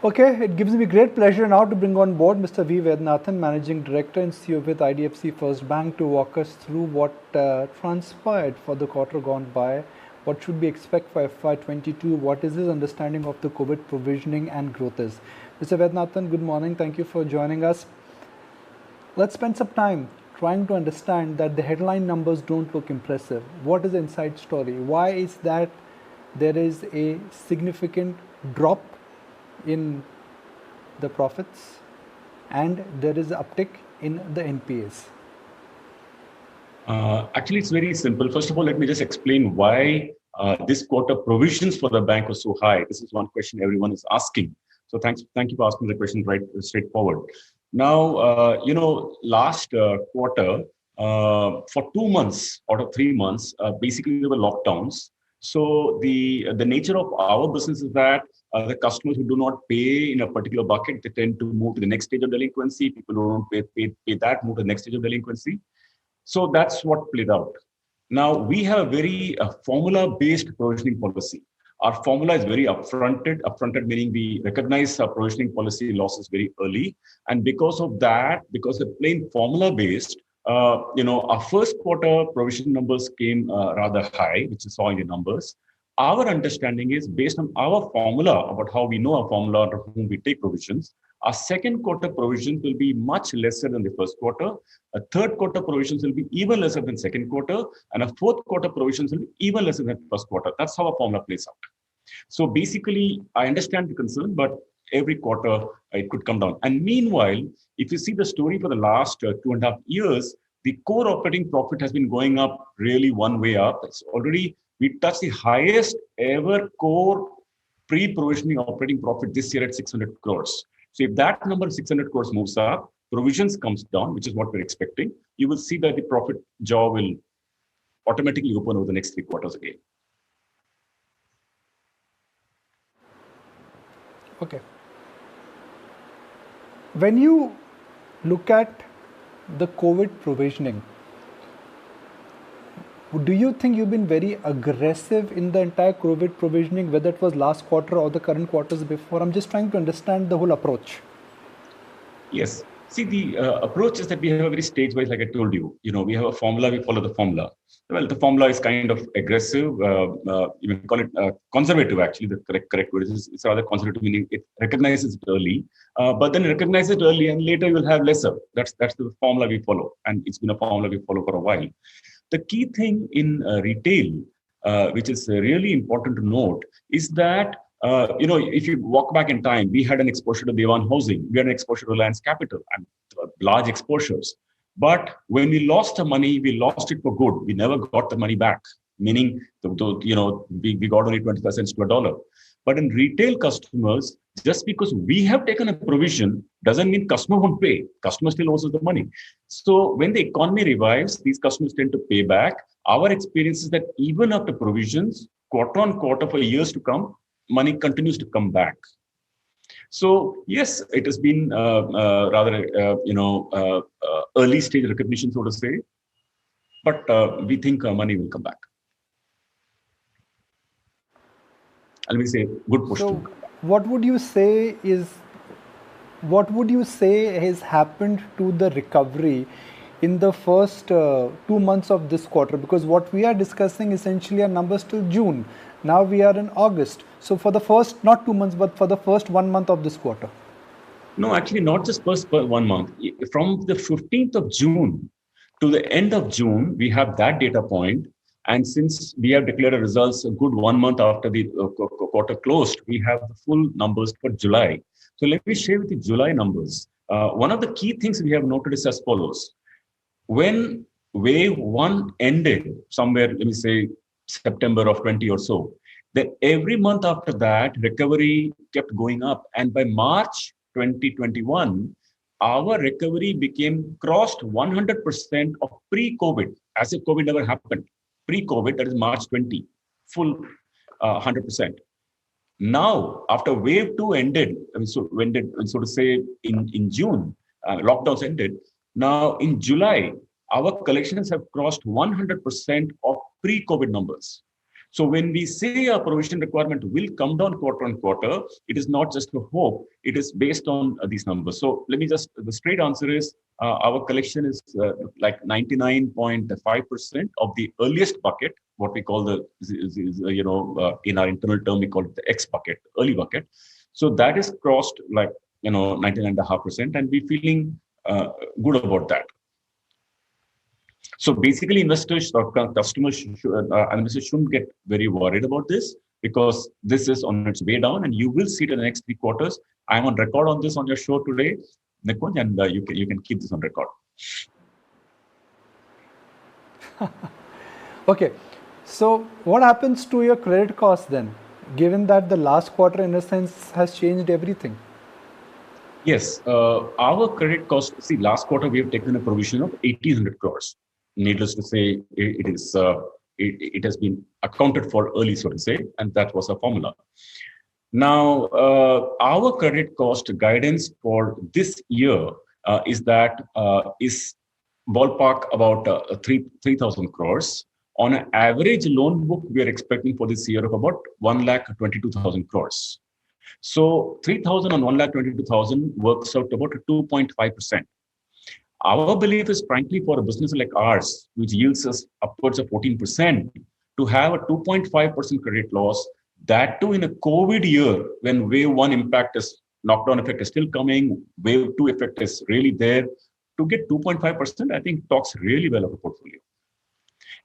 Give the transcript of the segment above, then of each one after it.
Okay, it gives me great pleasure now to bring on board Mr. V. Vednathan, Managing Director and CEO with IDFC First Bank, to walk us through what transpired for the quarter gone by, what should we expect for FY22, what is his understanding of the COVID provisioning and growth is. Mr. Vednathan, good morning. Thank you for joining us. Let's spend some time trying to understand that the headline numbers don't look impressive. What is the inside story? Why is that there is a significant drop in the profits and there is an uptick in the NPAs? Actually, it's very simple. First of all, let me just explain why this quarter provisions for the bank was so high. This is one question everyone is asking. So thank you for asking the question right straightforward. Now, last quarter, for 2 months out of 3 months, basically there were lockdowns. So the nature of our business is that the customers who do not pay in a particular bucket, they tend to move to the next stage of delinquency. People who don't pay that, move to the next stage of delinquency. So that's what played out. Now, we have a very formula-based provisioning policy. Our formula is very upfronted meaning we recognize our provisioning policy losses very early. And because of that, because it's plain formula-based, our first quarter provision numbers came rather high, which you saw in the numbers. Our understanding is based on our formula about how we know our formula under whom we take provisions. Our second quarter provisions will be much lesser than the first quarter. A third quarter provisions will be even lesser than second quarter. And a fourth quarter provisions will be even lesser than first quarter. That's how our formula plays out. So basically, I understand the concern, but every quarter it could come down. And meanwhile, if you see the story for the last 2.5 years, the core operating profit has been going up really one way up. It's already, we touched the highest ever core pre-provisioning operating profit this year at 600 crores. So if that number 600 crores moves up, provisions comes down, which is what we're expecting, you will see that the profit jaw will automatically open over the next 3 quarters again. Okay. When you look at the COVID provisioning, do you think you've been very aggressive in the entire COVID provisioning, whether it was last quarter or the current quarters before? I'm just trying to understand the whole approach. Yes. See, the approach is that we have a very stage-wise, like I told you. We have a formula, we follow the formula. Well, the formula is kind of aggressive, you can call it conservative, actually, the correct word. It's rather conservative, meaning it recognizes it early, but then recognizes it early and later you will have lesser. That's the formula we follow. And it's been a formula we follow for a while. The key thing in retail, which is really important to note, is that if you walk back in time, we had an exposure to Dewan Housing, we had an exposure to Reliance Capital, and large exposures. But when we lost the money, we lost it for good. We never got the money back, meaning we got only 25 cents to a dollar. But in retail customers, just because we have taken a provision doesn't mean customer won't pay. Customer still owes us the money. So when the economy revives, these customers tend to pay back. Our experience is that even after provisions, quarter on quarter for years to come, money continues to come back. So yes, it has been rather early stage recognition, so to say, but we think money will come back. Let me say, good question. So what would you say has happened to the recovery in the first 2 months of this quarter? Because what we are discussing essentially are numbers till June. Now we are in August. So for the first, not 2 months, but for the first 1 month of this quarter. No, actually not just first 1 month. From the 15th of June to the end of June, we have that data point. And since we have declared results a good 1 month after the quarter closed, we have the full numbers for July. So let me share with you July numbers. One of the key things we have noted is as follows. When wave 1 ended, somewhere, let me say, September of 20 or so, then every month after that, recovery kept going up. And by March 2021, our recovery crossed 100% of pre-COVID, as if COVID never happened. Pre-COVID, that is March 20, full 100%. Now, after wave 2 ended, so to say in June, lockdowns ended. Now in July, our collections have crossed 100% of pre-COVID numbers. So when we say our provision requirement will come down quarter on quarter, it is not just a hope, it is based on these numbers. So let me just, the straight answer is our collection is like 99.5% of the earliest bucket, what we call in our internal term, we call it the X bucket, early bucket. So that is crossed like, 99.5%, and we're feeling good about that. So basically, investors or customers shouldn't get very worried about this, because this is on its way down, and you will see it in the next 3 quarters. I'm on record on this on your show today, Nikunj, and you can keep this on record. Okay, so what happens to your credit cost then, given that the last quarter, in a sense, has changed everything? Yes, our credit cost. See, last quarter we have taken a provision of 1,800 crores. Needless to say, it has been accounted for early, so to say, and that was a formula. Now, our credit cost guidance for this year is ballpark about 3,000 crores. On an average loan book, we are expecting for this year of about 1,22,000 crores. So 3,000 on 1,22,000 works out to about 2.5%. Our belief is, frankly, for a business like ours, which yields us upwards of 14%, to have a 2.5% credit loss, that too in a COVID year, when wave 1 impact is, knockdown effect is still coming, wave 2 effect is really there, to get 2.5%, I think talks really well of a portfolio.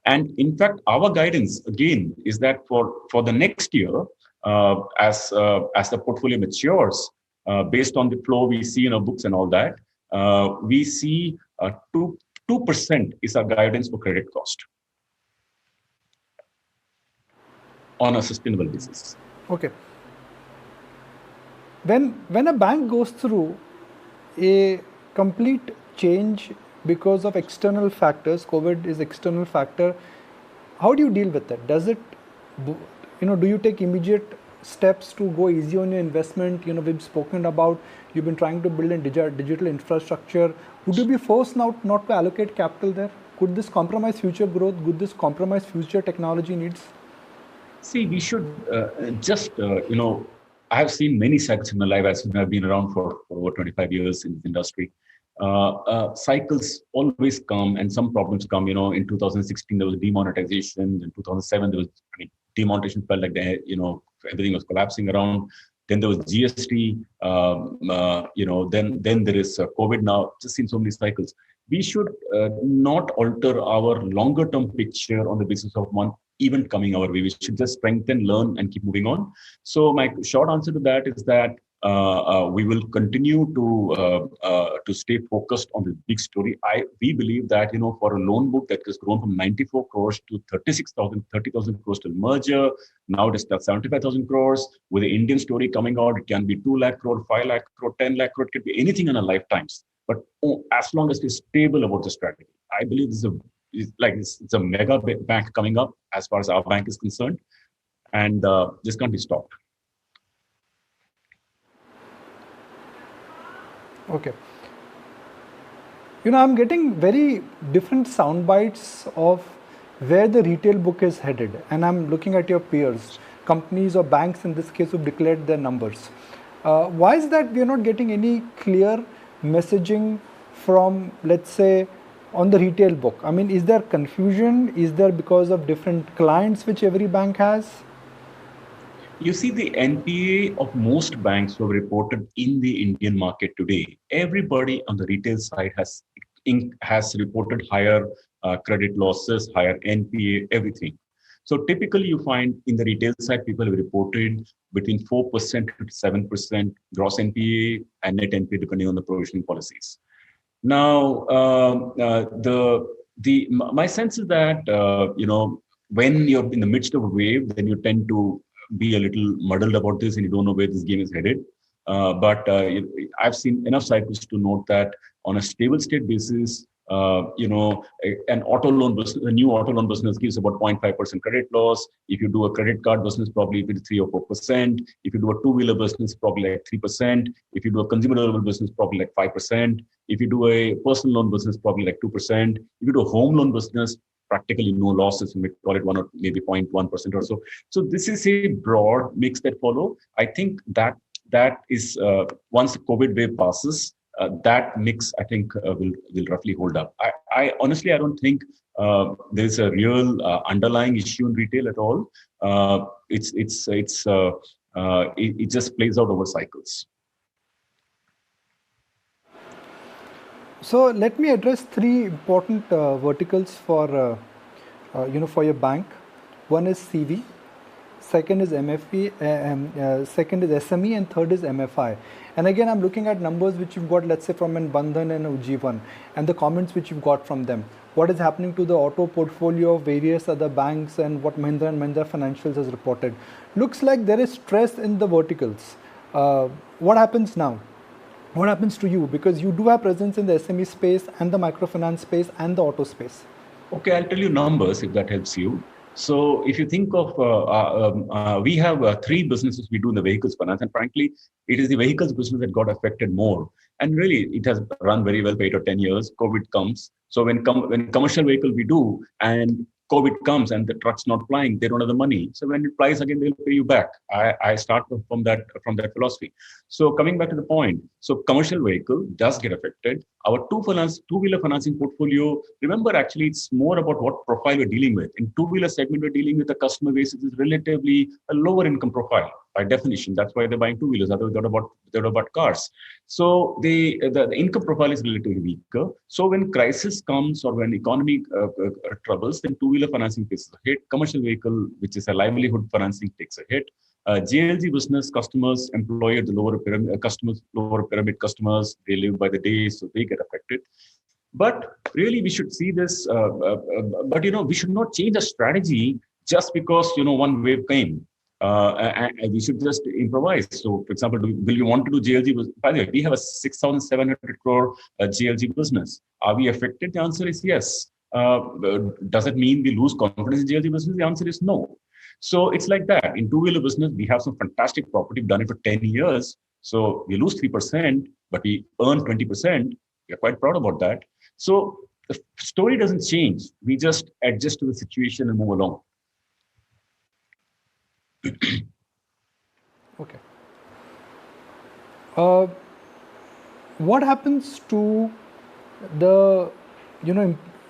And in fact, our guidance, again, is that for the next year, as the portfolio matures, based on the flow we see in our books and all that, we see 2% is our guidance for credit cost on a sustainable basis. Okay. When a bank goes through a complete change because of external factors, COVID is external factor, how do you deal with that? Does it, do you take immediate steps to go easy on your investment? We've spoken about, you've been trying to build a digital infrastructure. Would you be forced now not to allocate capital there? Could this compromise future growth? Could this compromise future technology needs? See, we should I have seen many cycles in my life, as I've been around for over 25 years in this industry. Cycles always come and some problems come. In 2016, there was demonetization. In 2007, there was, demonetization felt like everything was collapsing around. Then there was GST. Then there is COVID now. Just seen so many cycles. We should not alter our longer term picture on the basis of one event coming our way. We should just strengthen, learn, and keep moving on. So my short answer to that is that we will continue to stay focused on the big story. We believe that for a loan book that has grown from 94 crores to 30,000 crores till merger, now it is 75,000 crores. With the Indian story coming out, it can be 2 lakh crore, 5 lakh crore, 10 lakh crore. It could be anything in our lifetimes. But as long as we're stable about the strategy, I believe it's a mega bank coming up as far as our bank is concerned, and this can't be stopped. Okay. I'm getting very different sound bites of where the retail book is headed, and I'm looking at your peers, companies or banks in this case, who've declared their numbers. Why is that we are not getting any clear messaging from, let's say, on the retail book? Is there confusion? Is there because of different clients which every bank has? You see, the NPA of most banks who have reported in the Indian market today, everybody on the retail side has reported higher credit losses, higher NPA, everything. So typically you find in the retail side, people have reported between 4% to 7% gross NPA and net NPA, depending on the provisioning policies. Now, my sense is that, when you're in the midst of a wave, then you tend to be a little muddled about this and you don't know where this game is headed. But I've seen enough cycles to note that on a stable state basis, an auto loan business, a new auto loan business gives about 0.5% credit loss. If you do a credit card business, probably 3 or 4%. If you do a two-wheeler business, probably like 3%. If you do a consumer durable business, probably like 5%. If you do a personal loan business, probably like 2%. If you do a home loan business, practically no losses. We may call it 1 or maybe 0.1% or so. So this is a broad mix that follow. I think that is once the COVID wave passes, that mix I think will roughly hold up. I honestly I don't think there is a real underlying issue in retail at all. It just plays out over cycles. So let me address three important verticals for for your bank. One is CV, second is MFP, second is SME, and third is MFI. And again, I'm looking at numbers which you've got, let's say, from an Bandhan and Ujjivan, and the comments which you've got from them. What is happening to the auto portfolio of various other banks and what Mahindra and Mahindra Financials has reported. Looks like there is stress in the verticals. What happens now? What happens to you? Because you do have presence in the SME space and the microfinance space and the auto space. Okay, I'll tell you numbers if that helps you. So if you think of, we have three businesses we do in the vehicles finance, and frankly, it is the vehicles business that got affected more. And really, it has run very well for 8 or 10 years. COVID comes. So when commercial vehicle we do, and COVID comes and the truck's not flying, they don't have the money. So when it flies again, they'll pay you back. I start from that philosophy. So coming back to the point, so commercial vehicle does get affected. Our two-wheeler financing portfolio, remember actually it's more about what profile we're dealing with. In two-wheeler segment, we're dealing with a customer base that is relatively a lower income profile by definition. That's why they're buying two-wheelers. Otherwise, they're about cars. So the income profile is relatively weaker. So when crisis comes or when economy troubles, then two-wheeler financing takes a hit. Commercial vehicle, which is a livelihood financing, takes a hit. JLG business customers, employer, the lower pyramid customers, they live by the day, so they get affected. But really, we should see this. But we should not change the strategy just because one wave came. And we should just improvise. So, for example, will you want to do JLG? By the way, we have a 6,700 crore JLG business. Are we affected? The answer is yes. Does it mean we lose confidence in JLG business? The answer is no. So it's like that. In two-wheeler business, we have some fantastic property. We've done it for 10 years. So we lose 3%, but we earn 20%. We're quite proud about that. So the story doesn't change. We just adjust to the situation and move along. Okay. What happens to the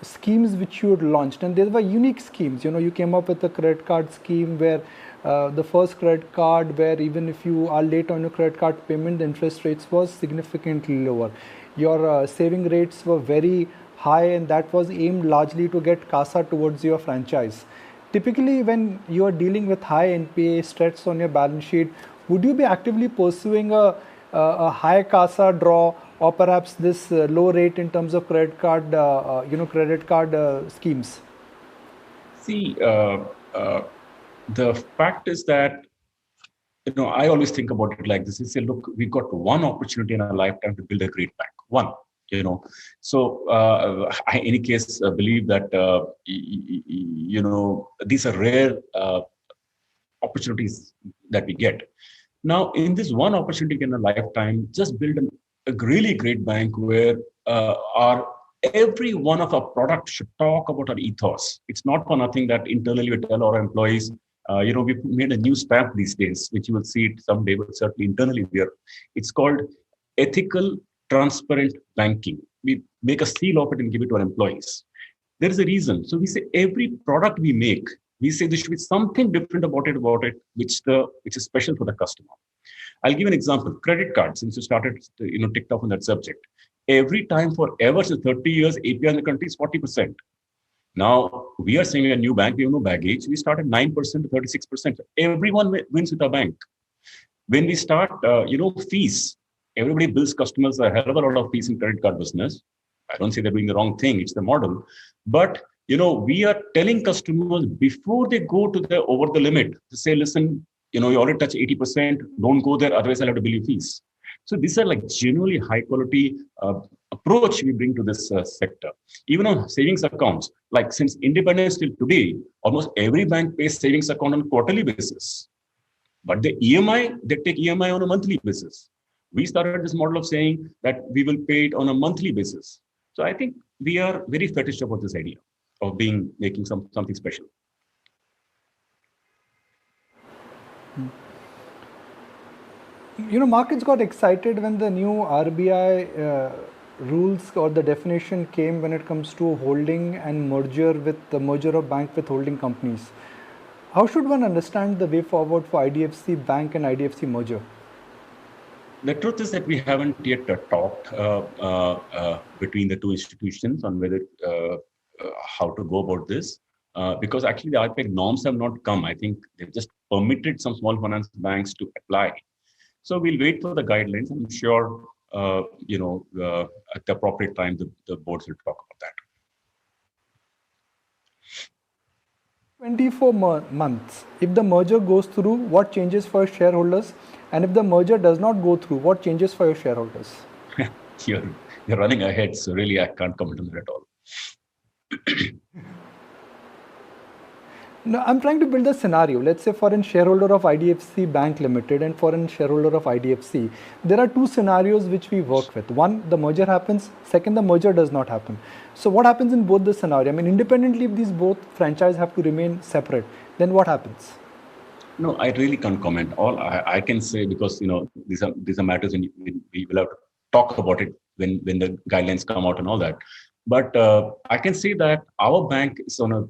schemes which you had launched? And there were unique schemes. You came up with a credit card scheme where the first credit card, where even if you are late on your credit card payment, the interest rates was significantly lower. Your saving rates were very high, and that was aimed largely to get CASA towards your franchise. Typically, when you are dealing with high NPA stress on your balance sheet, would you be actively pursuing a high CASA draw, or perhaps this low rate in terms of credit card, schemes? See, the fact is that I always think about it like this. I say, look, we got one opportunity in our lifetime to build a great bank. One. So I, in any case, believe that these are rare opportunities that we get. Now, in this one opportunity in a lifetime, just build a really great bank where every one of our products should talk about our ethos. It's not for nothing that internally we tell our employees. We've made a new stamp these days, which you will see it someday, but certainly internally it's called ethical, transparent banking. We make a seal of it and give it to our employees. There is a reason. So we say every product we make, we say there should be something different about it, which is special for the customer. I'll give an example. Credit card, since you started, ticked off on that subject. Every time forever, since 30 years, APR in the country is 40%. Now, we are saying a new bank, we have no baggage. We start at 9% to 36%. Everyone wins with our bank. When we start, fees, everybody bills customers a hell of a lot of fees in credit card business. I don't say they're doing the wrong thing. It's the model. But, we are telling customers before they go to over the limit to say, listen, you already touch 80%. Don't go there. Otherwise, I'll have to bill you fees. So these are like genuinely high quality approach we bring to this sector. Even on savings accounts, like since independence till today, almost every bank pays savings account on a quarterly basis. But the EMI, they take EMI on a monthly basis. We started this model of saying that we will pay it on a monthly basis. So I think we are very fetish about this idea. of being making something special. Markets got excited when the new RBI rules or the definition came when it comes to holding and merger with the merger of bank with holding companies. How should one understand the way forward for IDFC Bank and IDFC merger? The truth is that we haven't yet talked between the two institutions on whether how to go about this. Because actually the RBI norms have not come. I think they've just permitted some small finance banks to apply. So we'll wait for the guidelines. I'm sure, at the appropriate time, the boards will talk about that. 24 months. If the merger goes through, what changes for shareholders? And if the merger does not go through, what changes for your shareholders? You're running ahead, so really I can't comment on that at all. No, I'm trying to build a scenario. Let's say for a shareholder of IDFC Bank Limited and for a shareholder of IDFC, there are two scenarios which we work with. One, the merger happens. Second, the merger does not happen. So what happens in both the scenario? I mean, independently, if these both franchise have to remain separate, then what happens? No, I really can't comment. All I can say, because these are matters and we will have to talk about it when the guidelines come out and all that. But I can say that our bank is on a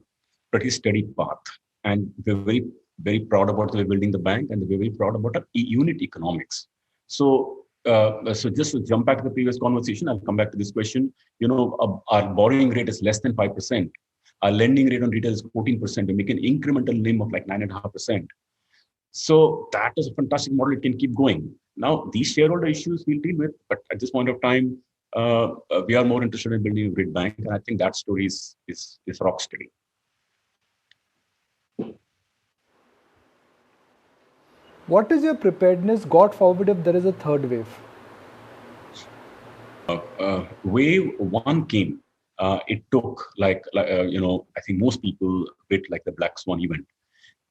pretty steady path, and we're very, very proud about the way building the bank, and we're very proud about our unit economics. So, so just to jump back to the previous conversation, I'll come back to this question. Our borrowing rate is less than 5%. Our lending rate on retail is 14%. We make an incremental NIM of like 9.5%. So that is a fantastic model. It can keep going. Now, these shareholder issues we'll deal with, but at this point of time, we are more interested in building a great bank, and I think that story is rock steady. What is your preparedness, God forbid, if there is a third wave? Wave one came. It took I think most people a bit like the Black Swan event.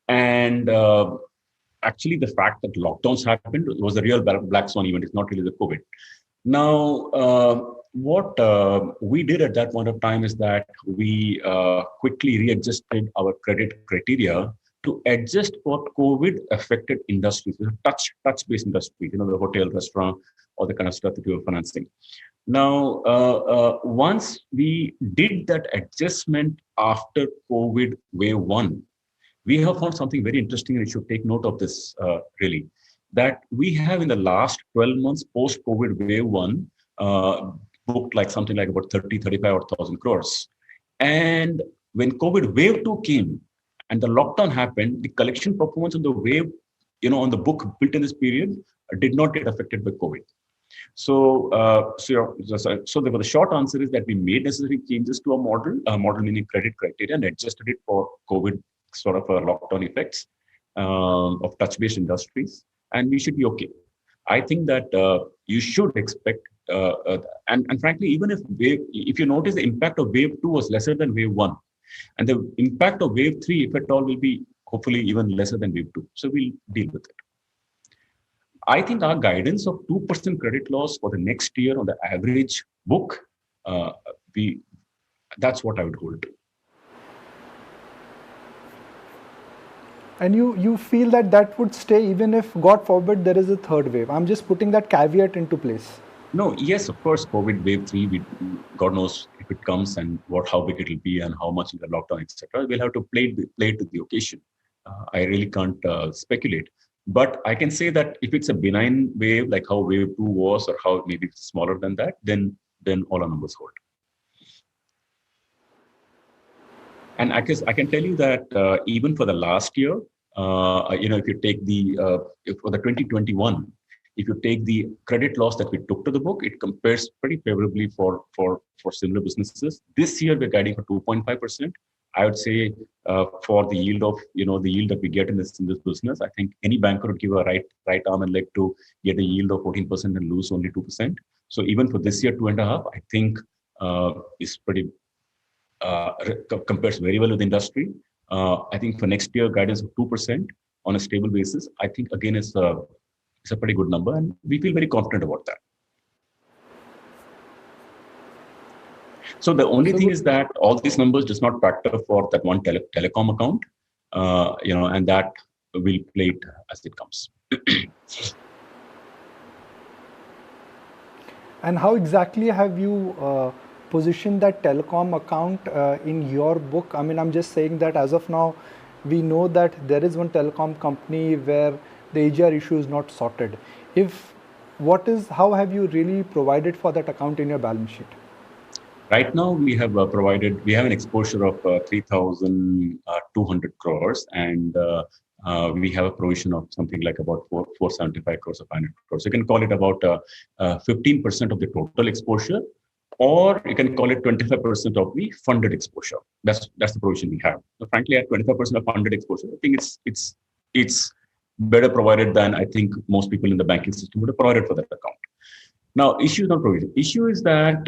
And actually, the fact that lockdowns happened was a real Black Swan event. It's not really the COVID. Now, what we did at that point of time is that we quickly readjusted our credit criteria to adjust for COVID-affected industries, touch-based industries, the hotel, restaurant, or the kind of stuff that we were financing. Now, once we did that adjustment after COVID wave one, we have found something very interesting, and you should take note of this, really, that we have in the last 12 months post-COVID wave one, booked like something like about 35,000 crores. And when COVID wave two came, and the lockdown happened, the collection performance on the wave, on the book built in this period, did not get affected by COVID. So the short answer is that we made necessary changes to our model meaning credit criteria, and adjusted it for COVID sort of lockdown effects of touch-based industries, and we should be okay. I think that you should expect, and frankly, even if you notice, the impact of wave two was lesser than wave one. And the impact of wave three, if at all, will be hopefully even lesser than wave two. So we'll deal with it. I think our guidance of 2% credit loss for the next year on the average book, that's what I would hold to. And you feel that would stay even if, God forbid, there is a third wave? I'm just putting that caveat into place. No, yes, of course, COVID wave 3, God knows if it comes and how big it will be and how much in the lockdown, etc. We'll have to play to the occasion. I really can't speculate. But I can say that if it's a benign wave, like how wave 2 was, or how maybe it's smaller than that, then all our numbers hold. And I guess I can tell you that even for the last year, if you take for the 2021, if you take the credit loss that we took to the book, it compares pretty favorably for similar businesses. This year, we're guiding for 2.5%. I would say for the yield of, the yield that we get in this business, I think any banker would give a right arm and leg to get a yield of 14% and lose only 2%. So even for this year, 2.5%, I think is pretty, compares very well with the industry. I think for next year, guidance of 2% on a stable basis, I think again it's a pretty good number, and we feel very confident about that. So the only So thing is that all these numbers does not factor for that one telecom account, and that will play it as it comes. And how exactly have you positioned that telecom account in your book? I mean, I'm just saying that as of now, we know that there is one telecom company where the AGR issue is not sorted. How have you really provided for that account in your balance sheet? Right now, we have we have an exposure of 3,200 crores, and we have a provision of something like about 475 crores or 500 crores. You can call it about 15% of the total exposure, or you can call it 25% of the funded exposure. That's the provision we have. So frankly, at 25% of funded exposure, I think it's better provided than I think most people in the banking system would have provided for that account. Now, issue is not provision. Issue is that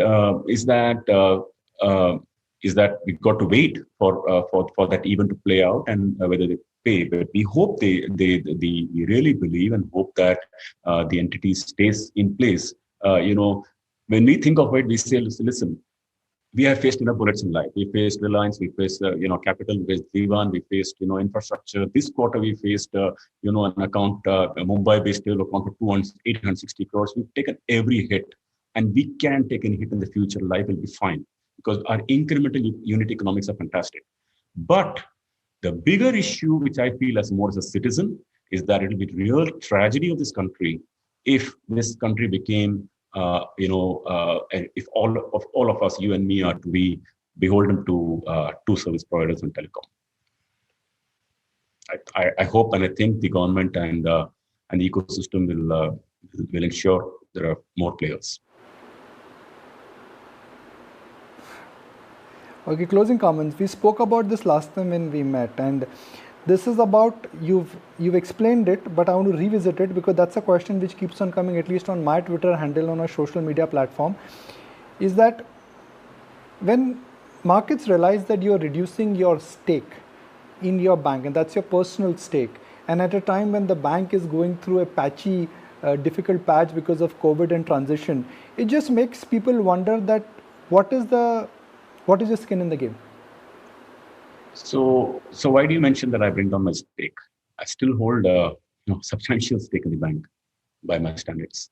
we got to wait for that event to play out and whether they pay. But we hope we really believe and hope that the entity stays in place. When we think of it, we say, listen, we have faced enough bullets in life. We faced Reliance, we faced Capital, we faced Divan, we faced infrastructure. This quarter we faced an account, a Mumbai-based account of 860 crores. We've taken every hit, and we can take any hit in the future. Life will be fine because our incremental unit economics are fantastic. But the bigger issue, which I feel as more as a citizen, is that it will be real tragedy of this country if this country became if all of us, you and me, are to be beholden to two service providers in telecom. I hope and I think the government and the ecosystem will ensure there are more players. Okay, closing comments. We spoke about this last time when we met, and this is about, you've explained it, but I want to revisit it because that's a question which keeps on coming, at least on my Twitter handle, on a social media platform, is that when markets realize that you're reducing your stake in your bank, and that's your personal stake, and at a time when the bank is going through a patchy, difficult patch because of COVID and transition, it just makes people wonder that what is your skin in the game? So why do you mention that I bring down my stake? I still hold a substantial stake in the bank by my standards.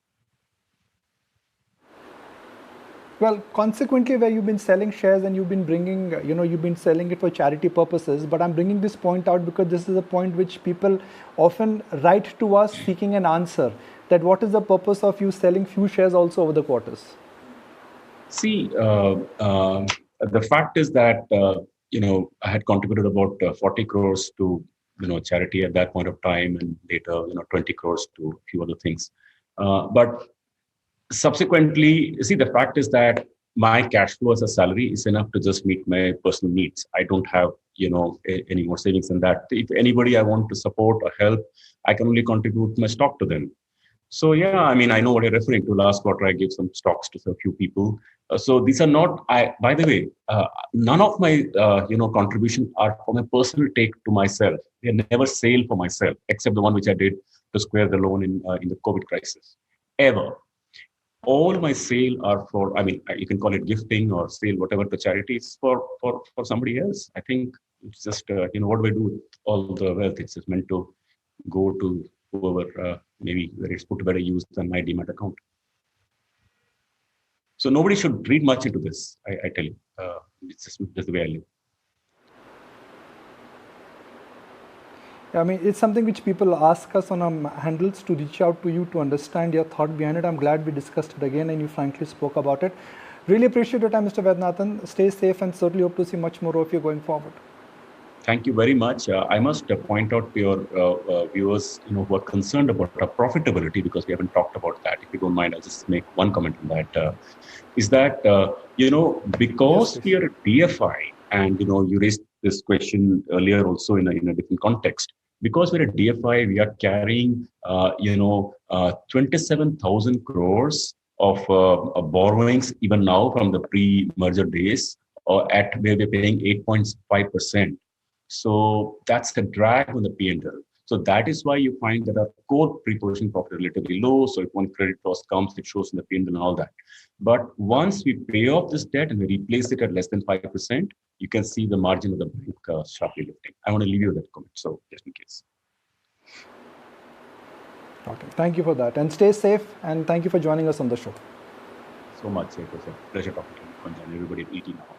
Well, consequently, where you've been selling shares and you've been bringing, you've been selling it for charity purposes. But I'm bringing this point out because this is a point which people often write to us seeking an answer. That what is the purpose of you selling few shares also over the quarters? See, the fact is that I had contributed about 40 crores to charity at that point of time, and later 20 crores to a few other things. But subsequently, see, the fact is that my cash flow as a salary is enough to just meet my personal needs. I don't have any more savings than that. If anybody I want to support or help, I can only contribute my stock to them. So yeah, I mean, I know what you're referring to. Last quarter, I gave some stocks to a few people. So these are not. By the way, none of my contributions are for my personal take to myself. They never sale for myself, except the one which I did to square the loan in the COVID crisis. Ever, all my sale are for. I mean, you can call it gifting or sale, whatever the charity is for somebody else. I think it's just what do I do with all the wealth? It's just meant to go to whoever maybe where it's put to better use than my Demat account. So nobody should read much into this. I tell you, it's just the way I live. I mean, it's something which people ask us on our handles to reach out to you to understand your thought behind it. I'm glad we discussed it again and you frankly spoke about it. Really appreciate your time, Mr. Vaidyanathan. Stay safe and certainly hope to see much more of you going forward. Thank you very much. I must point out to your viewers, who are concerned about our profitability, because we haven't talked about that. If you don't mind, I'll just make one comment on that. Is that because yes, we are a DFI, and you raised this question earlier also in a different context. Because we're a DFI, we are carrying 27,000 crores of borrowings even now from the pre-merger days, at where we're paying 8.5%. So that's the drag on the P&L. So that is why you find that our core pre-provision profit is relatively low. So if one credit loss comes, it shows in the P&L and all that. But once we pay off this debt and we replace it at less than 5%, you can see the margin of the bank sharply lifting. I want to leave you with that comment. So just in case. Okay, thank you for that. And stay safe. And thank you for joining us on the show. So much. It was a pleasure talking to you, Kunjan, everybody at ET now.